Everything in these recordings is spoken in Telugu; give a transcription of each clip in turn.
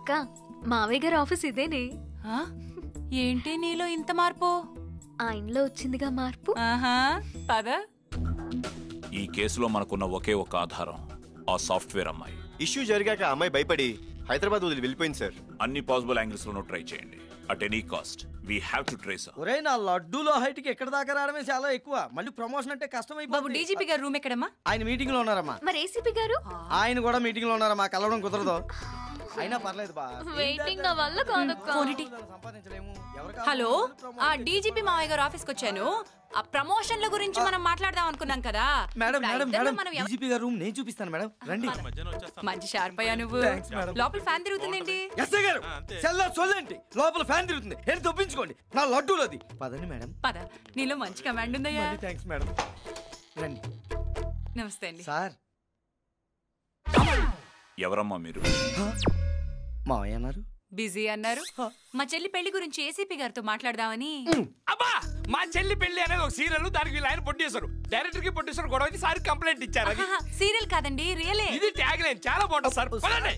అక్క మావయ్య గారి ఆఫీస్ ఇదేనే. ఏంటి నీలో ఇంత మార్పు? ఆయనలో వచ్చిందిగా మార్పు. పద. ఈ కేసులో మనకున్న ఒకే ఒక ఆధారం ఆ సాఫ్ట్వేర్ అమ్మాయి. ఇష్యూ జరిగాక అమ్మాయి భయపడి హైదరాబాద్ వదిలి వెళ్ళిపోయింది సార్. అన్ని పాసిబుల్ యాంగిల్స్ లోనూ ట్రై చేయండి. At any cost we have to trace. ఒరేయ్ నా లడ్డూలో హైట్ కి ఎక్కడ దాకా రావడమే చాలా ఎక్కువ. మళ్ళీ ప్రమోషన్ అంటే కష్టం అయిపోతుంది. బాబు డీజీపీ గారు రూమ్ ఎక్కడమ్మా? ఆయన మీటింగ్ లో ఉన్నారమ్మా. మరి ఏసీపీ గారు? ఆయన కూడా మీటింగ్ లో ఉన్నారమ్మా. కలవడం కుదరదు. అయినా పర్లేదు బా. వెయిటింగ్ నా వల్ల కాదక్క. హలో, ఆ డీజీపీ మావయ్య గారు ఆఫీస్కి వచ్చాను. ఆ ప్రమోషన్ల గురించి మనం మాట్లాడదాం అనుకున్నాం కదా. మేడం మేడం మేడం డీజీపీ గారు రూమ్ నేను చూపిస్తాను మేడం. రండి. మంచి షార్ప్ అయ్యా నువ్వు. లోపల ఫ్యాన్ తిరుగుతుందేంటి? ఎస్ఐ గారు సెల్లో సొల్లండి. లోపల ఫ్యాన్ తిరుగుతుంది. ఏంటి తప్పించుకోండి. నా లడ్డూలది. పదండి మేడం. పద. నీలో మంచి కమాండ్ ఉందయ్యా. Thanks madam. రండి. నమస్తే అండి సార్. ఎవరమ్మా మీరు? మావయ్య అన్నారు. బిజీ అన్నారు. మా చెల్లి పెళ్లి గురించి ఏసీపీ గారితో మాట్లాడదామని. అబ్బా మా చెల్లి పెళ్లి అనేది ఒక సీరియల్. దానికి వీళ్ళు ఆయన ప్రొడ్యూసర్, డైరెక్టర్ కి ప్రొడ్యూసర్ గొడవ సార్ కంప్లైంట్ ఇచ్చారు. సీరియల్ కాదండి, రియలే. ఇది ట్యాగ్ లైన్ చాలా బాగుంటుంది సార్.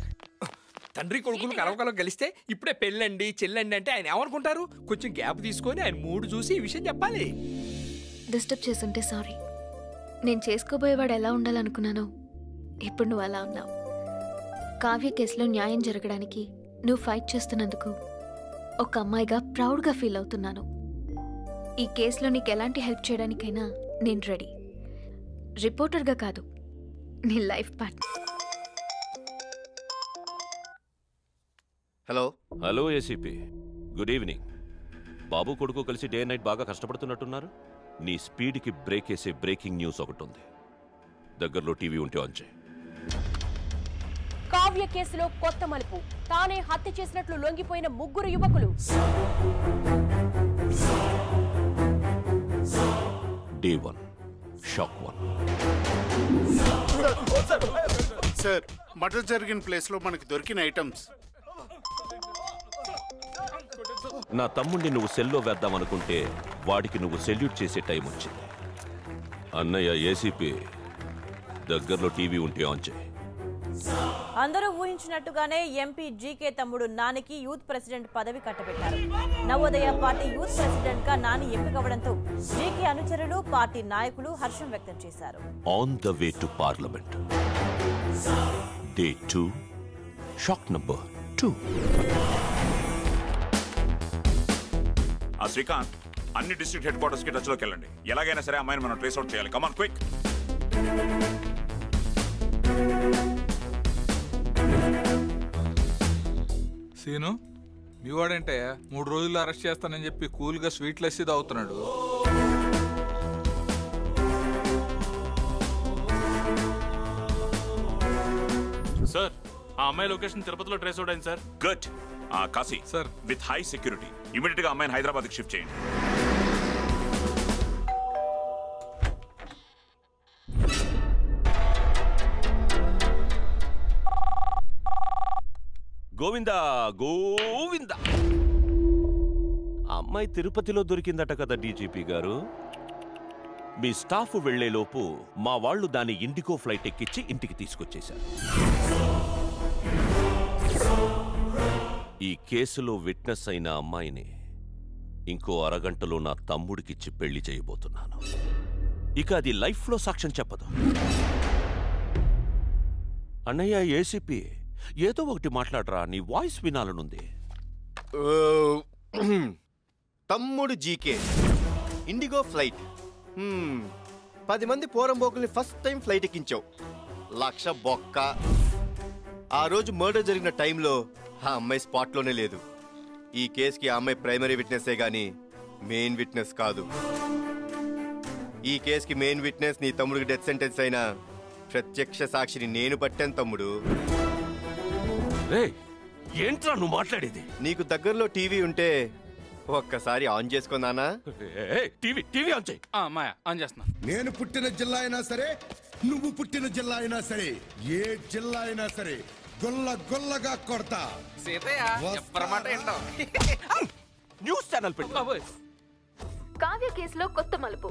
తండ్రి కొడుకులు కలవకలం కలిస్తే ఇప్పుడే పెళ్ళండి చెల్లండి అంటే ఆయన ఏమనుకుంటారు? కొంచెం గ్యాప్ తీసుకొని ఆయన మూడు చూసి ఈ విషయం చెప్పాలి. డిస్టర్బ్ చేస్తుంటే సారీ. నేను చేసుకోబోయేవాడు ఎలా ఉండాలనుకున్నానో ఇప్పుడు నువ్వు అలా ఉన్నావు. కావ్య కేసులో న్యాయం జరగడానికి నువ్వు ఫైట్ చేస్తున్నందుకు ఒక అమ్మాయిగా ప్రౌడ్గా ఫీల్ అవుతున్నాను. ఈ కేసులో నీకు ఎలాంటి హెల్ప్ చేయడానికైనా నేను రెడీ. రిపోర్టర్గా కాదు, నీ life partner. Hello hello ACP, good evening. బాబు కొడుకు కలిసి డే నైట్ బాగా కష్టపడుతున్నట్టున్నారు. నీ స్పీడ్కి బ్రేక్ వేసే బ్రేకింగ్ న్యూస్ ఒకటి ఉంది. దగ్గరలో టీవీ ఉంటే ఆన్ చేయి. కావ్య కేసులో కొత్త మలుపు. తానే హత్య చేసినట్లు లొంగిపోయిన ముగ్గురు యువకులు. Day 1 shock 1. సార్ మర్డర్ జరిగిన ప్లేస్ లో మనకి దొరికిన ఐటమ్స్. నా తమ్ముడిని నువ్వు సెల్లో వేద్దామనుకుంటే వాడికి నువ్వు సెల్యూట్ చేసే టైం వచ్చింది. అన్నయ్య ఏసీపీ, దగ్గరలో టీవీ ఉంటే ఆన్ చేయి. అందరూ ఊహించినట్టుగానే ఎంపీ జీకే తమ్ముడు నానికి యూత్ ప్రెసిడెంట్ పదవి కట్టబెట్టారు. నవోదయ పార్టీ యూత్ ప్రెసిడెంట్ గా నాని ఎంపికవడంతో జీకే అనుచరులు పార్టీ నాయకులు హర్షం వ్యక్తం చేశారు. On the way to parliament. Day 2 shock number 2. Srikanth, అన్ని డిస్ట్రిక్ట్ హెడ్ క్వార్టర్స్ కి టచ్ లోకి వెళ్ళండి. ఎలాగైనా సరే అమ్మాయిని మనం ట్రేస్ అవుట్ చేయాలి. Come on quick. సీను, మీ వాడేంటయ్యా 3 రోజుల్లో అరెస్ట్ చేస్తానని చెప్పి కూల్ గా స్వీట్ లస్సీ తాగుతున్నాడు. సార్, ఆ అమ్మాయి లొకేషన్ తిరుపతిలో ట్రేస్ అవుట్ అయింది sir. Good. Kashi sir, with high security immediate గా అమ్మాయిని హైదరాబాద్ కి షిఫ్ట్ చేయండి. గోవిందా గోవిందా. అమ్మాయి తిరుపతిలో దొరికిందట కదా డీజీపీ గారు. మీ స్టాఫ్ వెళ్లేలోపు మా వాళ్ళు దాని ఇండిగో ఫ్లైట్ ఎక్కించి ఇంటికి తీసుకొచ్చేశారు. ఈ కేసులో విట్నెస్ అయిన అమ్మాయిని ఇంకో అరగంటలో నా తమ్ముడికిచ్చి పెళ్లి చేయబోతున్నాను. ఇక అది లైఫ్లో సాక్ష్యం చెప్పదు. అన్నయ్య ఏసీపీ, ఏదో ఒకటి మాట్లాడరా, నీ వాయిస్ వినాలనుంది. తమ్ముడు జీకే ఇండిగో ఫ్లైట్. 10 మంది పోరంబోకుల్ని ఫస్ట్ టైం ఫ్లైట్ ఎక్కించావు. 1,00,000 బొక్క. ఆ రోజు మర్డర్ జరిగిన టైంలో ఆ అమ్మాయి స్పాట్లోనే లేదు. ఈ కేసుకి ఆ అమ్మాయి ప్రైమరీ విట్నెస్సే గాని మెయిన్ విట్నెస్ కాదు. ఈ కేసుకి మెయిన్ విట్నెస్ నీ తమ్ముడికి డెత్ సెంటెన్స్ అయిన ప్రత్యక్ష సాక్షిని నేను పట్టాను తమ్ముడు. ఏంట్రా నువ్వు మాట్లాడేది? నీకు దగ్గరలో టీవీ ఉంటే ఒక్కసారి ఆన్ చేసుకున్నానా? టీవీ ఆన్ చేయి. మాయా ఆన్ చేస్తున్నా. నేను పుట్టిన జిల్లా అయినా సరే, నువ్వు పుట్టిన జిల్లా అయినా సరే, ఏ జిల్లా అయినా సరే గొల్ల గొల్లగా కొడతా. న్యూస్ ఛానల్ పెట్టు. కావ్య కేసులో కొత్త మలుపు.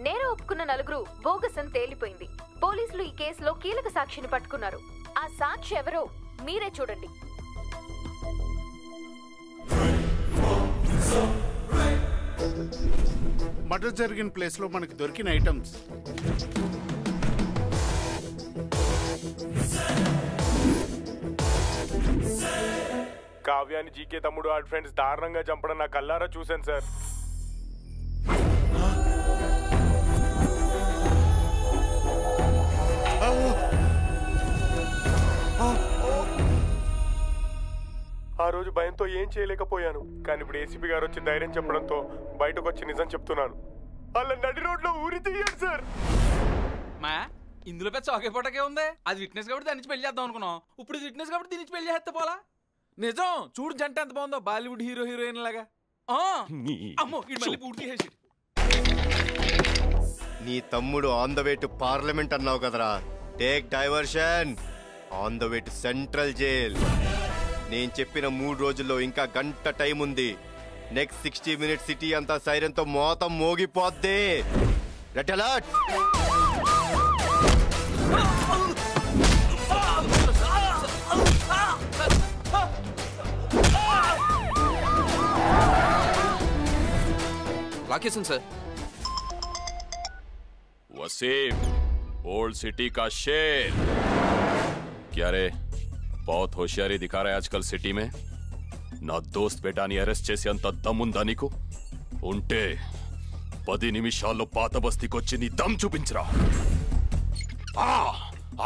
నేరం ఒప్పుకున్న 4 బోగస్ అని తేలిపోయింది. పోలీసులు ఈ కేసులో కీలక సాక్షిని పట్టుకున్నారు. ఆ సాక్షి ఎవరో మీరే చూడండి. మర్డర్ జరిగిన ప్లేస్ లో మనకి దొరికిన ఐటమ్స్ కావ్యాన్ని జీకే తమ్ముడు ఆడి ఫ్రెండ్స్ దారుణంగా చంపడం నా కల్లారా చూశాను సార్. ఆ రోజు భయంతో ఏం చేయలేకపోయాను. కానీ ఇప్పుడు ఏసీపీ గారు వచ్చి ధైర్యం చెప్పడంతో బయటకు వచ్చి నిజం చెప్తున్నాను. అలా నడి రోడ్లో ఊరి తీయండి సార్. మా ఇందులో పెద్ద చౌకైపోటకే ఉంది. అది విట్నెస్ కాబట్టి దాని నుంచి పెళ్లి చేద్దాం అనుకున్నాం. ఇప్పుడు ఇది విట్నెస్ కాబట్టి దీని నుంచి పెళ్లి చేస్తే పోలా. నిజం చూడు జంట ఎంత బాగుందో, బాలీవుడ్ హీరో హీరోయిన్ లాగా. అమ్మో ఇది మళ్ళీ పూర్తి చేసి. నీ తమ్ముడు on the way to parliament అన్నావు కదరా. Take diversion on the way to central jail. నేను చెప్పిన 3 రోజుల్లో ఇంకా గంట టైం ఉంది. నెక్స్ట్ 60 మినిట్స్ సిటీ అంతా సైరన్తో మోతం మోగిపోద్ది. Red alert. Location sir. Waseem, old city का शेर। क्या रे, बहुत होशियारी दिखा रहा है आजकल सिटी में। నా దోస్త్ బేటాని అరెస్ట్ చేసి అంత దమ్ముందా నీకు? ఉంటే 10 నిమిషాల్లో పాత బస్తీకొచ్చి నీ దమ్ చూపించరా.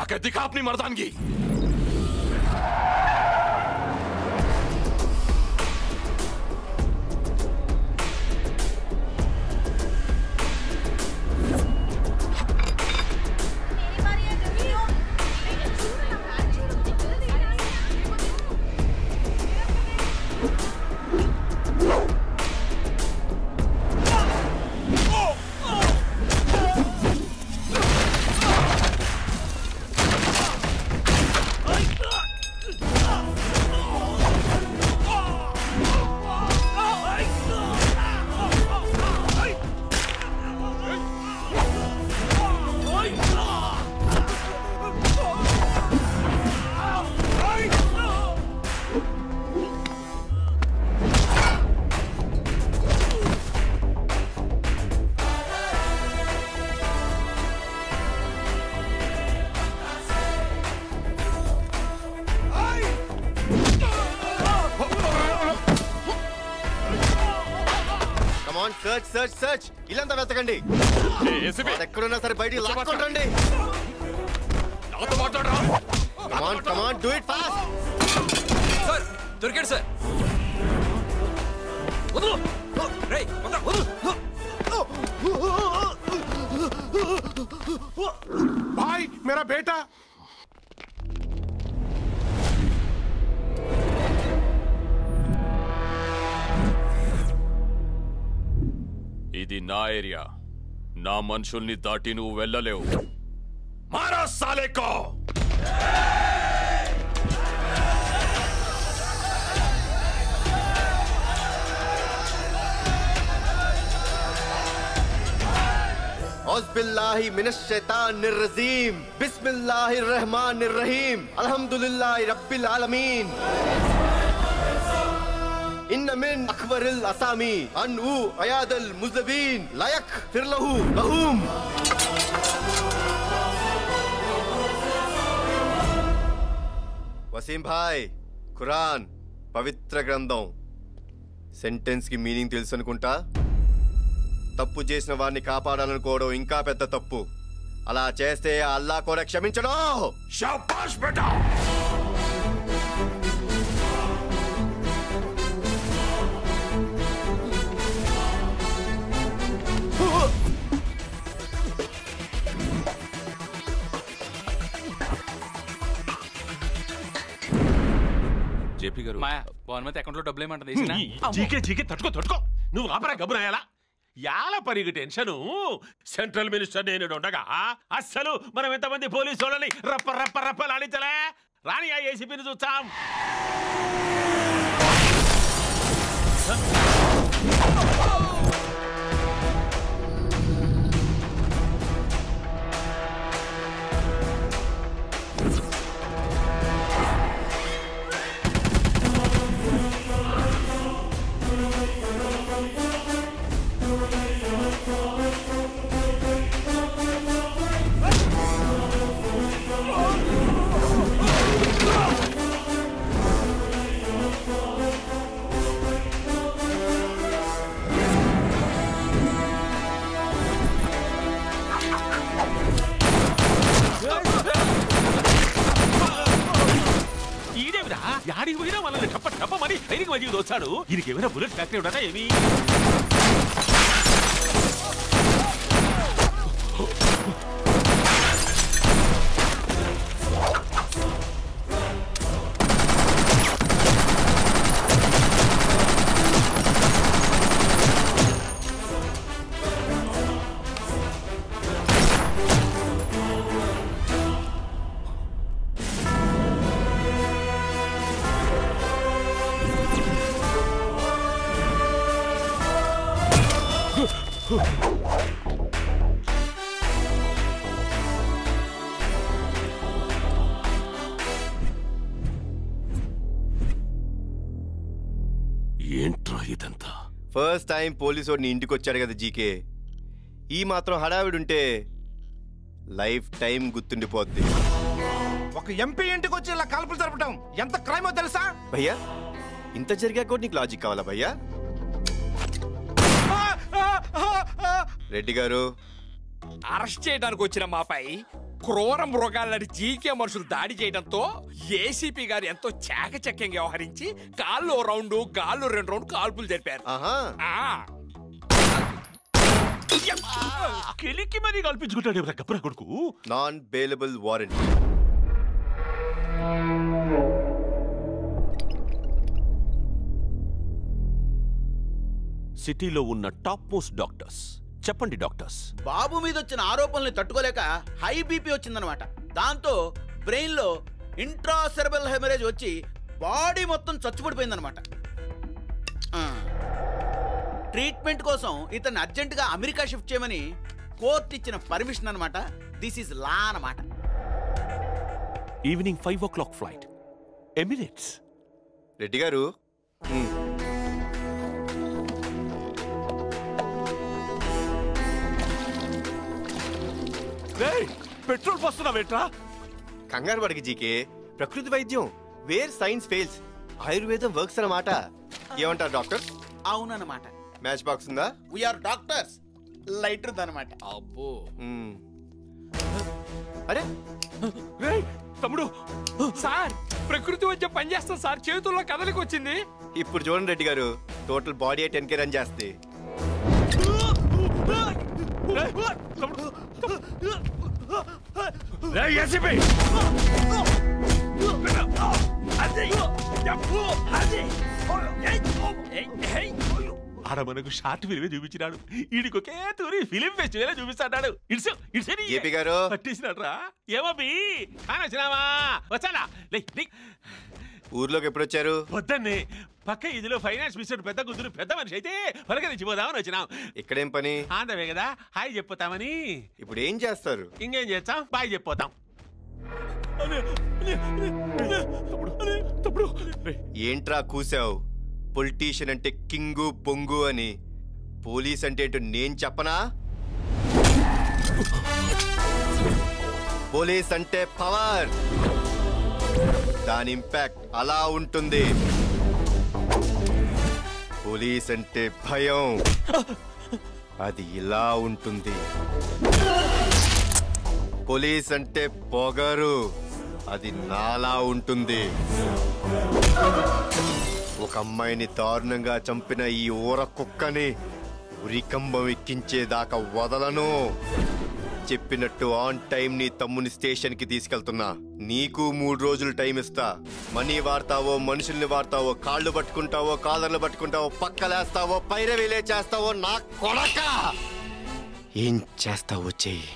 ఆకే దిఖా అప్ని మర్దాన్గి. సర్చ్ సర్చ్ ఇల్లంతా వెతకండి. ఎక్కడున్నా సరే బయటికి లాక్కొండి. Come on come on do it fast. Sir దొరికాడు సార్. వదలు రేయ్ వదలు. भाई मेरा बेटा. ఇది నా ఏరియా. నా మనుషుల్ని దాటి నువ్వు వెళ్ళలేవు. మారా సాలేకో. औज़ुबिल्लाहि मिनश शैतानिर रजीम. बिस्मिल्लाहिर रहमानिर रहीम. अल्हम्दुलिल्लाहि रब्बिल आलमीन. इन्न मिन अकबरिल असामी अनु अयादल मुज़विन लायक फिरलहु लहूम. वसीम भाई, ఖురాన్ పవిత్ర గ్రంథం. సెంటెన్స్ కి మీనింగ్ తెలుసు అనుకుంటా. తప్పు చేసిన వారిని కాపాడాలనుకోవడం ఇంకా పెద్ద తప్పు. అలా చేస్తే అల్లా కూడా క్షమించడు. శాబాష్ బేటా. జేపీ గారు మాయా భానుమతి అకౌంట్ లో డబ్బులు ఏమంటుంది? జీకే జీకే తట్టుకో తట్టుకో. నువ్వు ఆపరా గబురాయాలా. యాల పరిగి టెన్షను. సెంట్రల్ మినిస్టర్ నేను ఉండగా అస్సలు మనం ఎంతమంది పోలీసు వాళ్ళని రప్ప రప్ప రప్ప లాడించలే. రాని ఆ ఏసీపీని చూస్తాం. ఆడికి పోయినా మనల్ని టప్పమని పైకి మధ్యకి దోచాడు. దీనికి ఏమైనా బుల్లెట్ ఫ్యాక్టరీ ఉండదా ఏమి? ఏంట్రా ఇదంతా? ఫస్ట్ టైం పోలీసు వాడిని ఇంటికి వచ్చాడు కదా జీకే. ఈ మాత్రం హడావిడుంటే లైఫ్ టైం గుర్తుండిపోద్ది. ఒక ఎంపీ ఇంటికి వచ్చి ఇలా కాల్పులు జరపడం ఎంత క్రైమో తెలుసా? భయ్యా ఇంత జరిగా కూడా నీకు లాజిక్ కావాలా భయ్యా? రెడ్డి గారు, అరెస్ట్ చేయడానికి వచ్చిన మాపై క్రూర మృగాలని జీకే మనుషులు దాడి చేయడంతో ఏసీపీ గారు ఎంతో చాకచక్యంగా వ్యవహరించి కాళ్ళు రౌండ్ గాళ్ళు 2 రౌండ్ కాల్పులు జరిపారు. కెలికి మరీ కల్పించుకుంటాడు గబ్బర కొడుకు. Non bailable warrant. సిటీలో ఉన్న టాప్ మోస్ట్ డాక్టర్స్ చెప్పండి డాక్టర్స్. బాబు మీద వచ్చిన ఆరోపణల్ని తట్టుకోలేక హై బీపీ వచ్చిందనమాట. దాంతో బ్రెయిన్ లో ఇంట్రాసెరబల్ హెమరేజ్ వచ్చి బాడీ మొత్తం చచ్చుపడిపోయిందనమాట. ట్రీట్మెంట్ కోసం ఇతన్ని అర్జెంటుగా అమెరికా షిఫ్ట్ చేయమని కోర్టు ఇచ్చిన పర్మిషన్ అనమాట. దిస్ ఈస్ లా అనమాట. Evening 5 o'clock flight, Emirates. Reddy గారు, పెట్రోల్ పోస్తున్నావేట్రా? కంగారు పడికి జీకే. ప్రకృతి వైద్యం వేర్ సైన్స్ ఫెయిల్స్, ఆయుర్వేదం వర్క్స్ అన్నమాట. ఏమంటారు డాక్టర్? అవునన్నమాట. మ్యాచ్ బాక్స్ ఉందా? We are doctors. లైటర్ అనమాట. అబ్బో. అరే తమ్ముడు, సార్ ప్రకృతి వైద్యం పనిచేస్తాం సార్. చేతుల్లో కదలికి వచ్చింది. ఇప్పుడు చూడండి రెడ్డి గారు, టోటల్ బాడీ 10K రన్ చేస్తే. ఆడ మనకు షార్ట్ ఫిల్మే చూపించినాడు. ఈడికి ఒకే తూరి ఫిలిం ఫెస్టివల్ చూపిస్తాడు. ఏపీ గారు పట్టేసినాడ్రా. ఏమోబి వచ్చినావా? వచ్చానా? ఊర్లోకి ఎప్పుడు వచ్చారు? వద్దన్నే పక్క ఇదిలో ఫైనాన్స్ మినిస్టర్ పెద్ద కుదురు పెద్ద మనిషి అయితే పలకరించిపోదామని వచ్చినాం. ఇక్కడేం పని? ఆంధ్రవే కదా, హాయ్ చెప్పిపోతామని. ఇప్పుడు ఏం చేస్తారు? ఇంకేం చేస్తాం, బాయ్ చెప్పిపోతాం. ఏంట్రా కూసావు? పొలిటీషియన్ అంటే కింగు బొంగు అని, పోలీస్ అంటే ఏంటో నేను చెప్పనా? పోలీస్ అంటే పవర్, దాని ఇంపాక్ట్ అలా ఉంటుంది. పోలీస్ అంటే భయం, అది ఇలా ఉంటుంది. పోలీస్ అంటే పొగరు, అది నాలా ఉంటుంది. ఒక అమ్మాయిని దారుణంగా చంపిన ఈ ఊర కుక్కని ఉరికంబం ఎక్కించేదాకా వదలను. చెప్పినట్టు ఆన్ టైం నీ తమ్ముని స్టేషన్ కి తీసుకెళ్తున్నా. నీకు 3 రోజులు టైం ఇస్తా. మనీ వాడతావో, మనుషుల్ని వాడతావో, కాళ్ళు పట్టుకుంటావో, కాలర్లు పట్టుకుంటావో, పక్కలేస్తావో, పైరవీలే చేస్తావో, నా కొడక ఏం చేస్తావో చెయ్యి.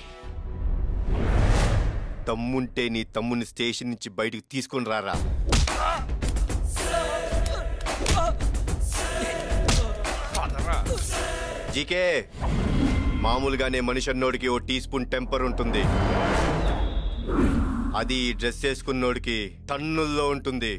తమ్ముంటే నీ తమ్ముని స్టేషన్ నుంచి బయటకు తీసుకుని రారా. జీకే, మామూలుగానే మనిషి అన్నోడికి ఓ టీ స్పూన్ టెంపర్ ఉంటుంది. అది డ్రెస్ వేసుకున్నోడికి టన్నుల్లో ఉంటుంది.